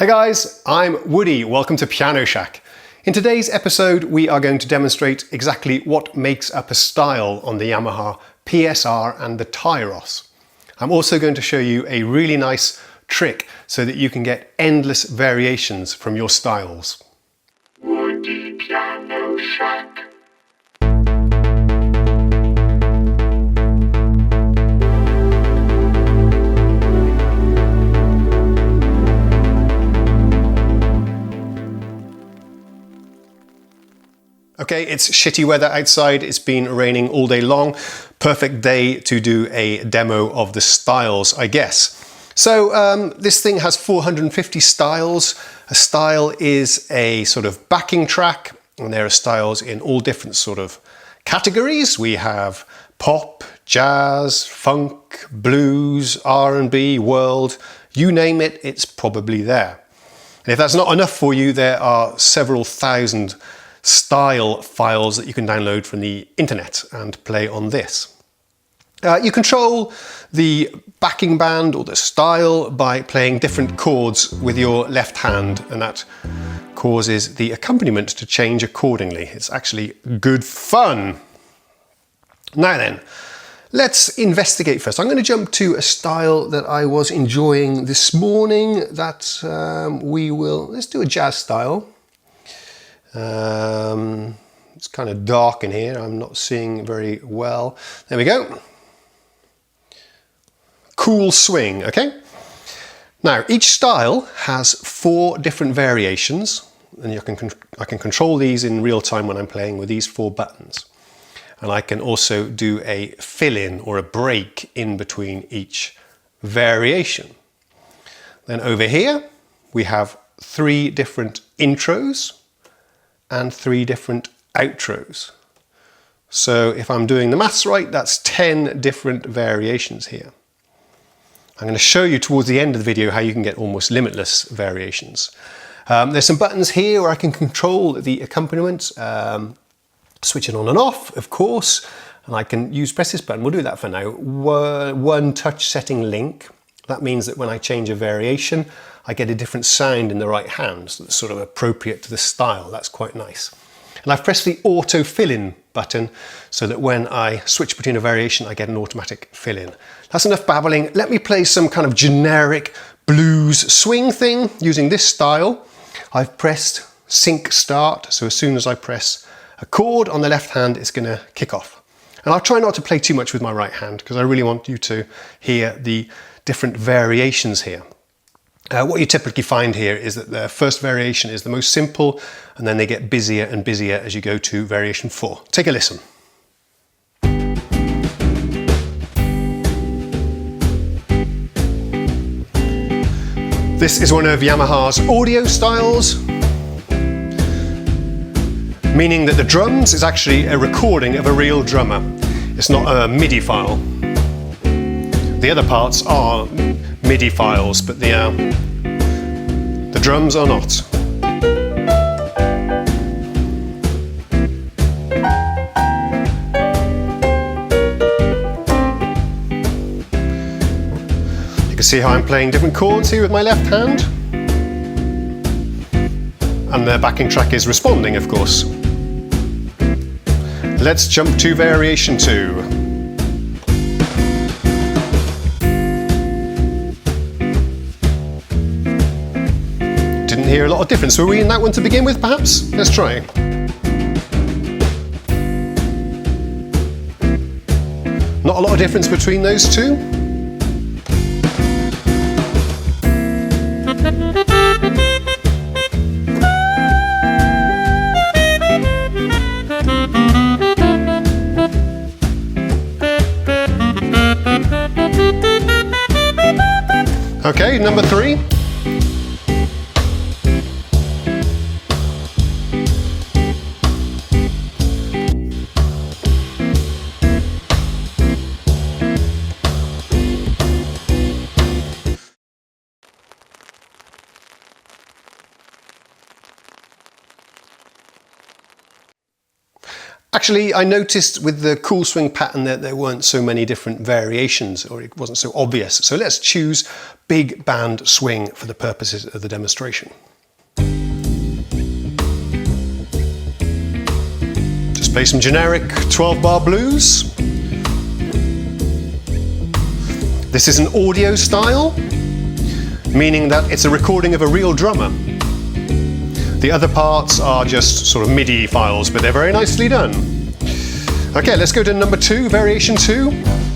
Hey guys, I'm Woody. Welcome to Piano Shack. In today's episode, we are going to demonstrate exactly what makes up a style on the Yamaha PSR and the Tyros. I'm also going to show you a really nice trick so that you can get endless variations from your styles. Woody Piano Shack. Okay, it's shitty weather outside. It's been raining all day long. Perfect day to do a demo of the styles, I guess. So this thing has 450 styles. A style is a sort of backing track, and there are styles in all different sort of categories. We have pop, jazz, funk, blues, R&B, world, you name it, it's probably there. And if that's not enough for you, there are several thousand style files that you can download from the internet and play on this. You control the backing band or the style by playing different chords with your left hand, and that causes the accompaniment to change accordingly. It's actually good fun. Now then, let's investigate first. I'm going to jump to a style that I was enjoying this morning that let's do a jazz style. It's kind of dark in here. I'm not seeing very well. There we go. Cool swing, okay? Now, each style has 4 different variations, and I can control these in real time when I'm playing with these 4 buttons. And I can also do a fill-in or a break in between each variation. Then over here, we have 3 different intros and 3 different outros. So if I'm doing the maths right, that's 10 different variations here. I'm going to show you towards the end of the video how you can get almost limitless variations. There's some buttons here where I can control the accompaniment, switch it on and off, of course, and I can press this button. We'll do that for now. One touch setting link. That means that when I change a variation, I get a different sound in the right hand, so that's sort of appropriate to the style. That's quite nice. And I've pressed the auto fill-in button so that when I switch between a variation, I get an automatic fill-in. That's enough babbling. Let me play some kind of generic blues swing thing using this style. I've pressed sync start, so as soon as I press a chord on the left hand, it's going to kick off. And I'll try not to play too much with my right hand because I really want you to hear the different variations here. What you typically find here is that the first variation is the most simple, and then they get busier and busier as you go to variation 4. Take a listen. This is one of Yamaha's audio styles, meaning that the drums is actually a recording of a real drummer. It's not a MIDI file. The other parts are MIDI files, but the drums are not. You can see how I'm playing different chords here with my left hand. And the backing track is responding, of course. Let's jump to variation 2. Didn't hear a lot of difference. Were we in that one to begin with, perhaps? Let's try. Not a lot of difference between those two. Okay, number 3. Actually, I noticed with the cool swing pattern that there weren't so many different variations, or it wasn't so obvious. So let's choose big band swing for the purposes of the demonstration. Just play some generic 12-bar blues. This is an audio style, meaning that it's a recording of a real drummer. The other parts are just sort of MIDI files, but they're very nicely done. Okay, let's go to number 2, variation 2.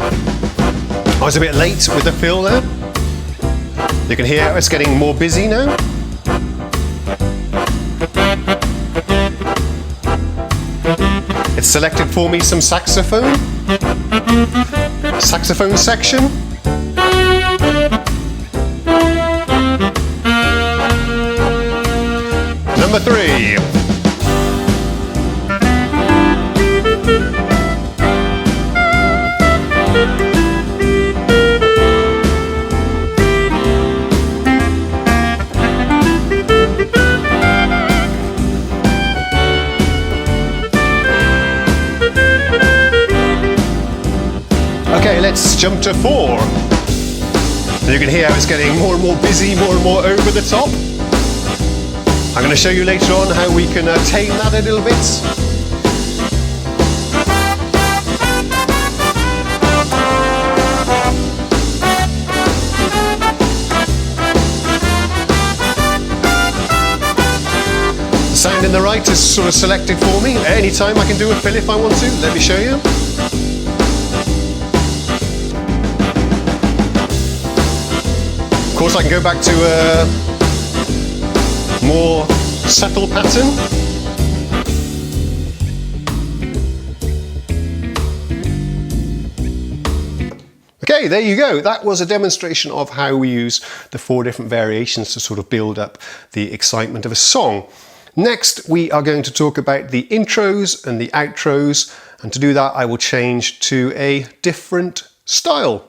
I was a bit late with the fill there. You can hear it's getting more busy now. It's selected for me some saxophone section. Number 3. Okay, let's jump to 4. You can hear how it's getting more and more busy, more and more over the top. I'm going to show you later on how we can tame that a little bit. The sound in the right is sort of selected for me. At any time I can do a fill if I want to. Let me show you. Of course, I can go back to a more subtle pattern. Okay, there you go. That was a demonstration of how we use the 4 different variations to sort of build up the excitement of a song. Next, we are going to talk about the intros and the outros, and to do that I will change to a different style.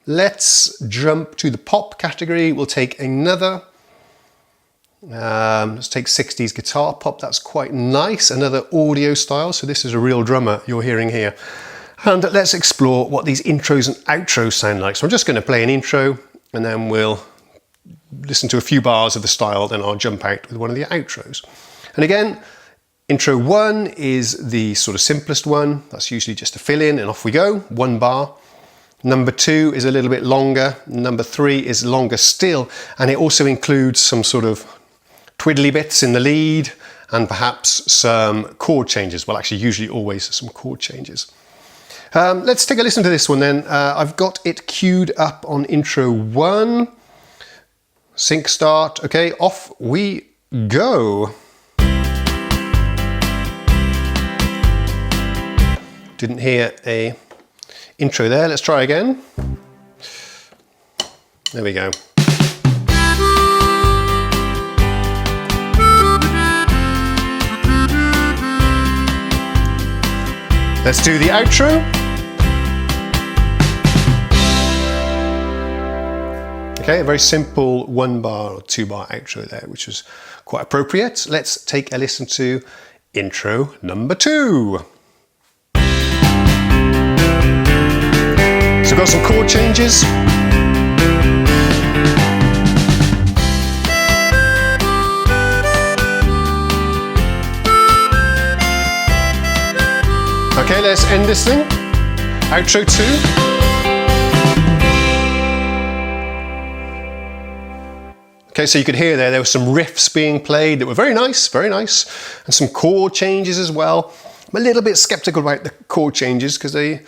Let's jump to the pop category. We'll take another, let's take 60s guitar pop. That's quite nice. Another audio style. So this is a real drummer you're hearing here. And let's explore what these intros and outros sound like. So I'm just going to play an intro and then we'll listen to a few bars of the style. Then I'll jump out with one of the outros. And again, intro 1 is the sort of simplest one. That's usually just a fill in and off we go. 1 bar. Number 2 is a little bit longer. Number 3 is longer still, and it also includes some sort of twiddly bits in the lead and perhaps some chord changes. Well, actually, usually always some chord changes. Let's take a listen to this one then. I've got it queued up on intro 1. Sync start. Okay, off we go. Didn't hear a intro there. Let's try again. There we go. Let's do the outro. Okay, a very simple 1 bar or 2 bar outro there, which was quite appropriate. Let's take a listen to intro number 2. So we've got some chord changes. Okay, let's end this thing. Outro 2. Okay, so you could hear there were some riffs being played that were very nice, and some chord changes as well. I'm a little bit skeptical about the chord changes because they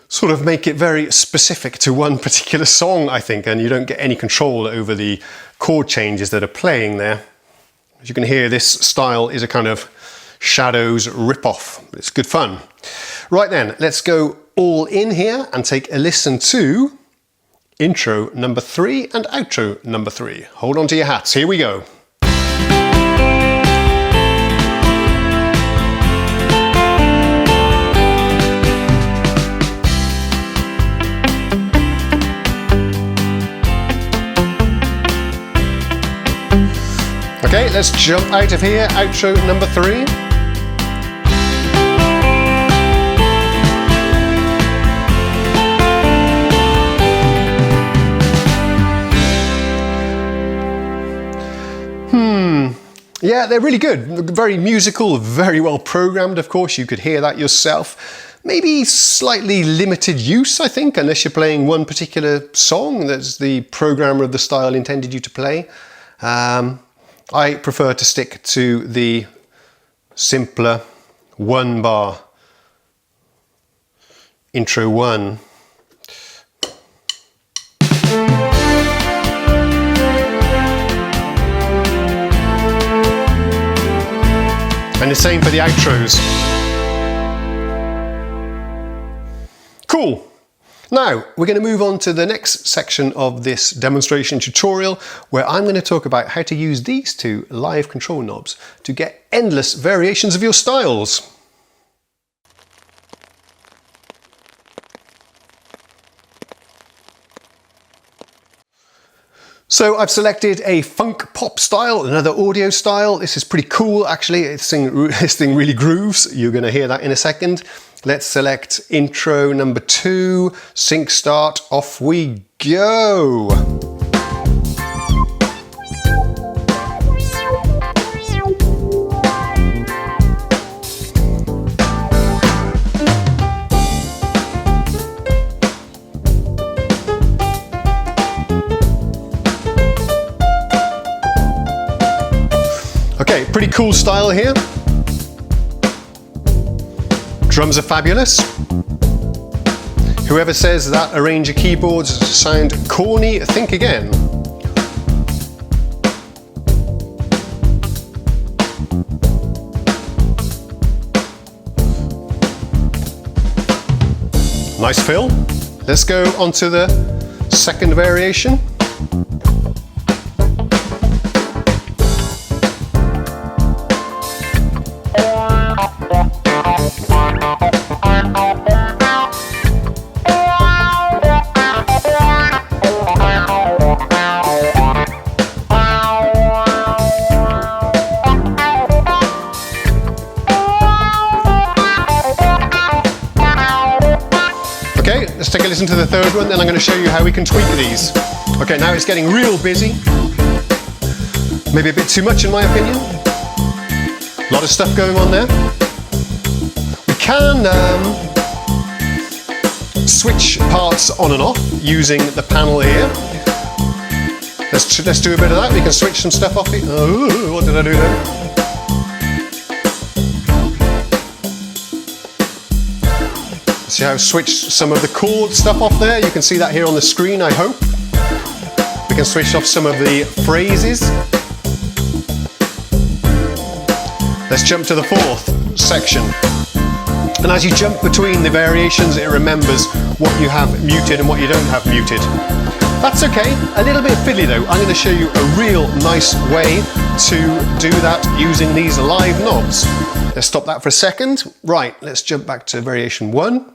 sort of make it very specific to one particular song, I think, and you don't get any control over the chord changes that are playing there. As you can hear, this style is a kind of Shadows rip-off. It's good fun. Right then, let's go all in here and take a listen to intro number 3 and outro number 3. Hold on to your hats, here we go. Okay, let's jump out of here. Outro number 3. Yeah, they're really good. Very musical, very well programmed, of course. You could hear that yourself. Maybe slightly limited use, I think, unless you're playing one particular song that the programmer of the style intended you to play. I prefer to stick to the simpler 1-bar intro 1. And the same for the outros. Cool. Now, we're going to move on to the next section of this demonstration tutorial, where I'm going to talk about how to use these two live control knobs to get endless variations of your styles. So I've selected a funk pop style, another audio style. This is pretty cool, actually. This thing really grooves. You're going to hear that in a second. Let's select intro number 2, sync start, off we go. Okay, pretty cool style here. Drums are fabulous. Whoever says that a range of keyboards sound corny, think again. Nice fill. Let's go on to the second variation. Okay, let's take a listen to the third one, then I'm going to show you how we can tweak these. Okay, now it's getting real busy. Maybe a bit too much in my opinion. A lot of stuff going on there. We can switch parts on and off using the panel here. Let's do a bit of that. We can switch some stuff off here. Oh, what did I do there? See how I've switched some of the chord stuff off there? You can see that here on the screen, I hope. We can switch off some of the phrases. Let's jump to the fourth section. And as you jump between the variations, it remembers what you have muted and what you don't have muted. That's okay, a little bit fiddly though. I'm going to show you a real nice way to do that using these live knobs. Let's stop that for a second. Right, let's jump back to variation 1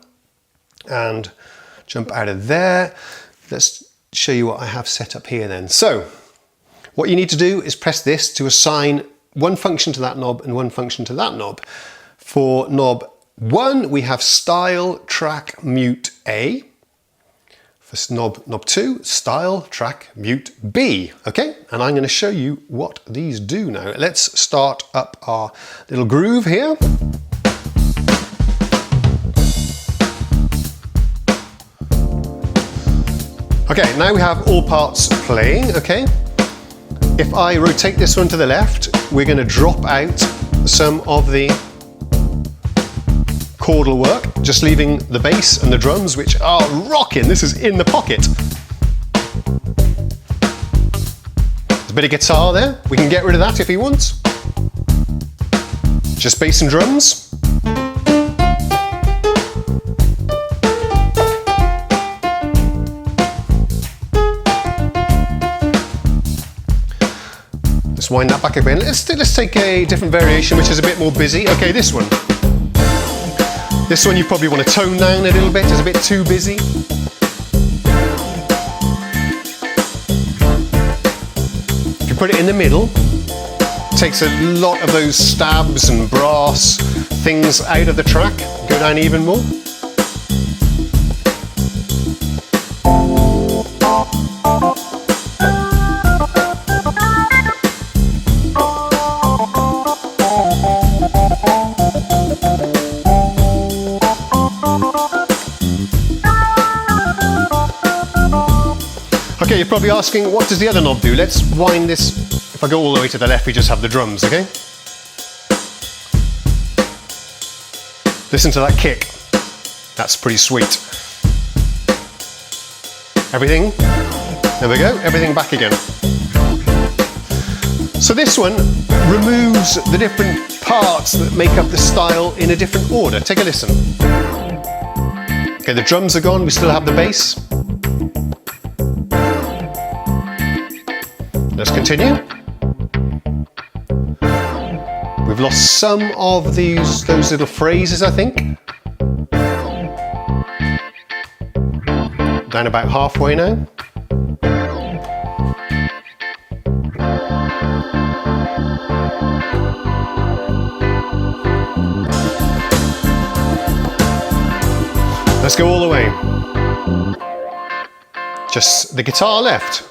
and jump out of there. Let's show you what I have set up here then. So, what you need to do is press this to assign one function to that knob and one function to that knob. For knob 1, we have style, track, mute A. For knob 2, style, track, mute B. Okay, and I'm going to show you what these do now. Let's start up our little groove here. Okay, now we have all parts playing, okay? If I rotate this one to the left, we're going to drop out some of the chordal work, just leaving the bass and the drums, which are rocking. This is in the pocket. There's a bit of guitar there. We can get rid of that if he wants. Just bass and drums. Let's wind that back a bit. Let's take a different variation, which is a bit more busy. Okay, this one. This one you probably want to tone down a little bit, it's a bit too busy. If you put it in the middle, it takes a lot of those stabs and brass things out of the track, go down even more. Okay, you're probably asking, what does the other knob do? Let's wind this. If I go all the way to the left, we just have the drums, okay? Listen to that kick. That's pretty sweet. Everything. There we go, everything back again. So this one removes the different parts that make up the style in a different order. Take a listen. Okay, the drums are gone, we still have the bass. Let's continue. We've lost some of those little phrases, I think. Down about halfway now. Let's go all the way. Just the guitar left.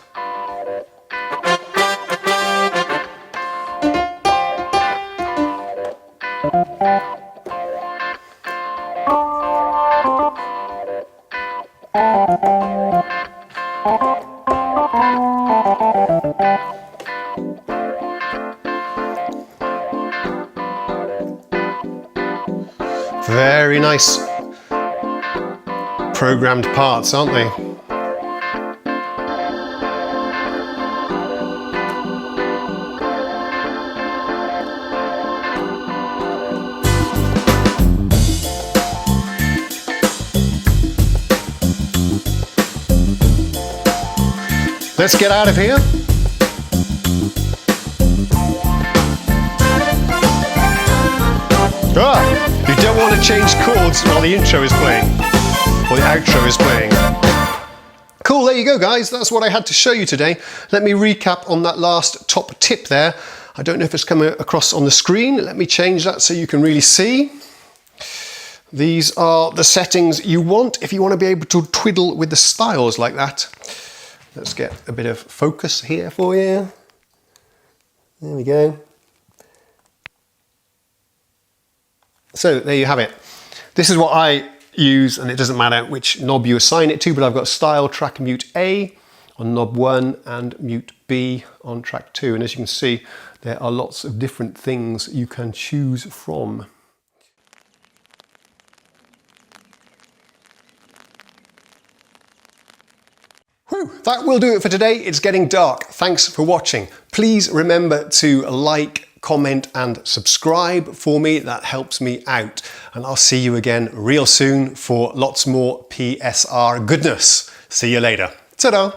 Very nice programmed parts, aren't they? Let's get out of here. You don't want to change chords while the intro is playing, or the outro is playing. Cool, there you go guys, that's what I had to show you today. Let me recap on that last top tip there. I don't know if it's coming across on the screen. Let me change that so you can really see. These are the settings you want if you want to be able to twiddle with the styles like that. Let's get a bit of focus here for you. There we go. So there you have it. This is what I use, and it doesn't matter which knob you assign it to, but I've got style track mute A on knob 1 and mute B on track 2. And as you can see, there are lots of different things you can choose from. Whew, that will do it for today. It's getting dark. Thanks for watching. Please remember to like, comment and subscribe for me. That helps me out. And I'll see you again real soon for lots more PSR goodness. See you later. Ta-da!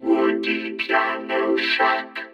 Woody piano shack.